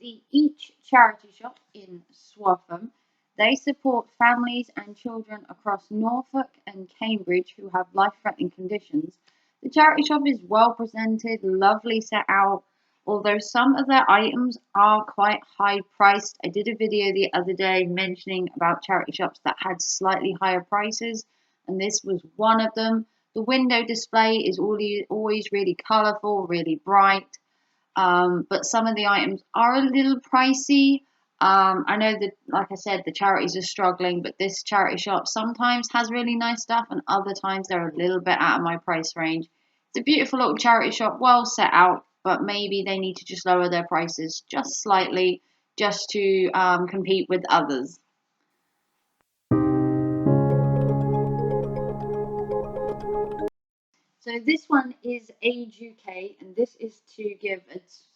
the Each charity shop in Swaffham. They support families and children across Norfolk and Cambridge who have life-threatening conditions. The charity shop is well presented, lovely set out, although some of their items are quite high priced. I did a video the other day mentioning about charity shops that had slightly higher prices, and this was one of them. The window display is always really colourful, really bright, but some of the items are a little pricey. I know that, like I said, the charities are struggling, but this charity shop sometimes has really nice stuff, and other times they're a little bit out of my price range. It's a beautiful little charity shop, well set out, but maybe they need to just lower their prices just slightly, just to compete with others. So this one is Age UK, and this is to give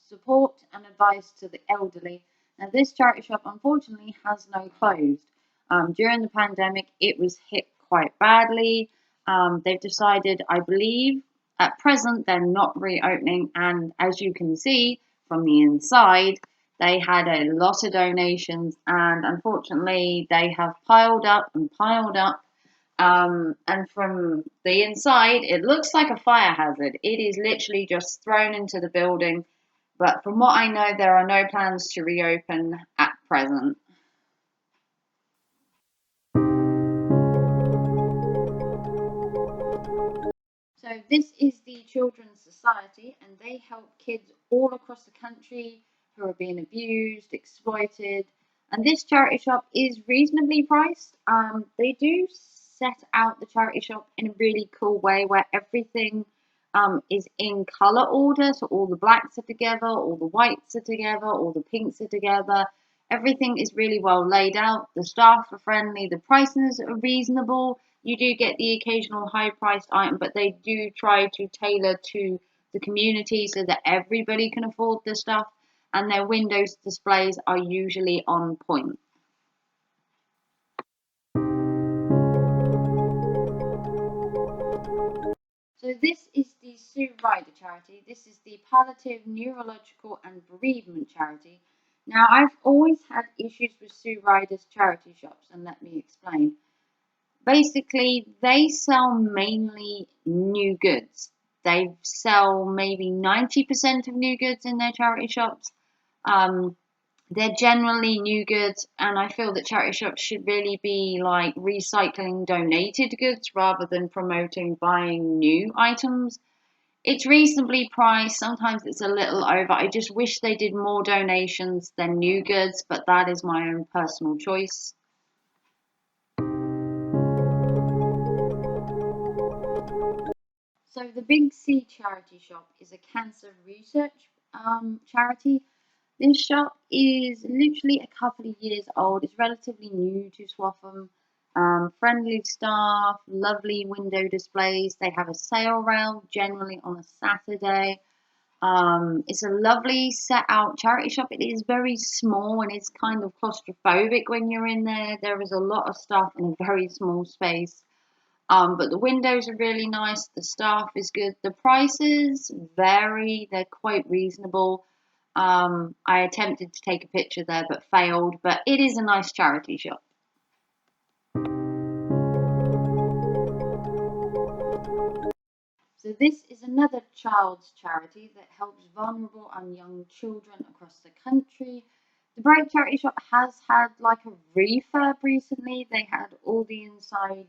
support and advice to the elderly. Now, this charity shop unfortunately has now closed. During the pandemic, it was hit quite badly. They've decided, I believe, at present they're not reopening, and as you can see from the inside, they had a lot of donations, and unfortunately, they have piled up and piled up. And from the inside, it looks like a fire hazard. It is literally just thrown into the building. But from what I know, there are no plans to reopen at present. So this is the Children's Society, and they help kids all across the country who are being abused, exploited. And this charity shop is reasonably priced. They do set out the charity shop in a really cool way where everything is in color order. So all the blacks are together, all the whites are together, all the pinks are together. Everything is really well laid out. The staff are friendly. The prices are reasonable. You do get the occasional high priced item, but they do try to tailor to the community so that everybody can afford the stuff, and their windows displays are usually on point. So this is the Supervisor charity. This is the palliative, neurological and bereavement charity. Now, I've always had issues with Supervisor's charity shops, and let me explain. Basically, they sell mainly new goods. They sell maybe 90% of new goods in their charity shops. They're generally new goods, and I feel that charity shops should really be like recycling donated goods rather than promoting buying new items. It's reasonably priced. Sometimes it's a little over. I just wish they did more donations than new goods, but that is my own personal choice. So the Big C charity shop is a cancer research charity. This shop is literally a couple of years old. It's relatively new to Swaffham. Friendly staff, lovely window displays. They have a sale round generally on a Saturday. It's a lovely set out charity shop. It is very small and it's kind of claustrophobic when you're in there. There is a lot of stuff in a very small space. But the windows are really nice. The staff is good. The prices vary. They're quite reasonable. I attempted to take a picture there but failed. But it is a nice charity shop. So this is another child's charity that helps vulnerable and young children across the country. The Bright Charity Shop has had like a refurb recently. They had all the inside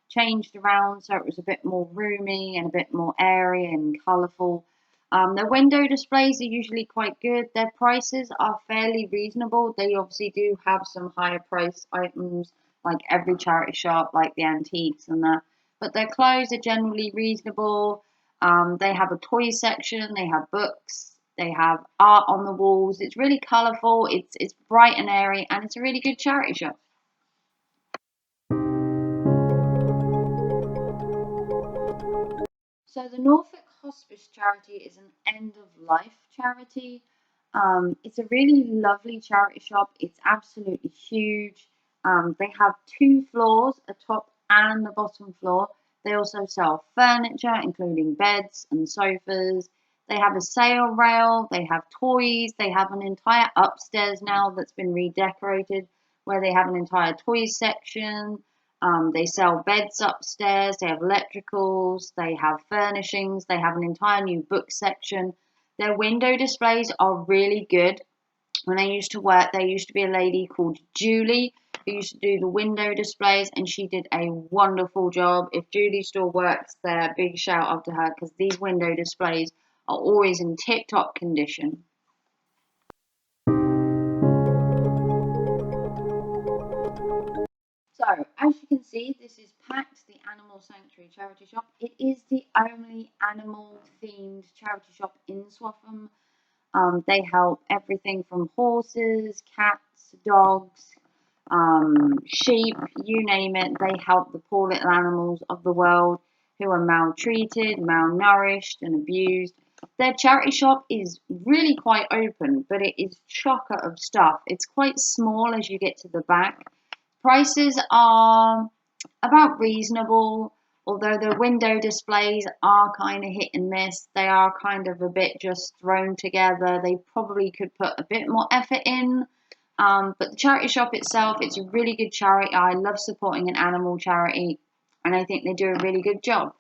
changed around so it was a bit more roomy and a bit more airy and colourful. Their window displays are usually quite good. Their prices are fairly reasonable. They obviously do have some higher price items like every charity shop, like the antiques and that. But their clothes are generally reasonable. They have a toy section. They have books. They have art on the walls. It's really colourful. It's bright and airy, and it's a really good charity shop. So the Norfolk Hospice charity is an end of life charity. It's a really lovely charity shop. It's absolutely huge. They have 2 floors, a top and the bottom floor. They also sell furniture, including beds and sofas. They have a sail rail, they have toys, they have an entire upstairs now that's been redecorated where they have an entire toys section. They sell beds upstairs, they have electricals, they have furnishings, they have an entire new book section. Their window displays are really good. When I used to work, there used to be a lady called Julie who used to do the window displays, and she did a wonderful job. If Julie still works there, big shout out to her, because these window displays are always in tip-top condition. So, as you can see, this is Pax, the Animal Sanctuary charity shop. It is the only animal-themed charity shop in Swaffham. They help everything from horses, cats, dogs, sheep, you name it. They help the poor little animals of the world who are maltreated, malnourished, and abused. Their charity shop is really quite open, but it is chocker of stuff. It's quite small as you get to the back. Prices are about reasonable, although the window displays are kind of hit and miss. They are kind of a bit just thrown together. They probably could put a bit more effort in. But the charity shop itself, it's a really good charity. I love supporting an animal charity, and I think they do a really good job.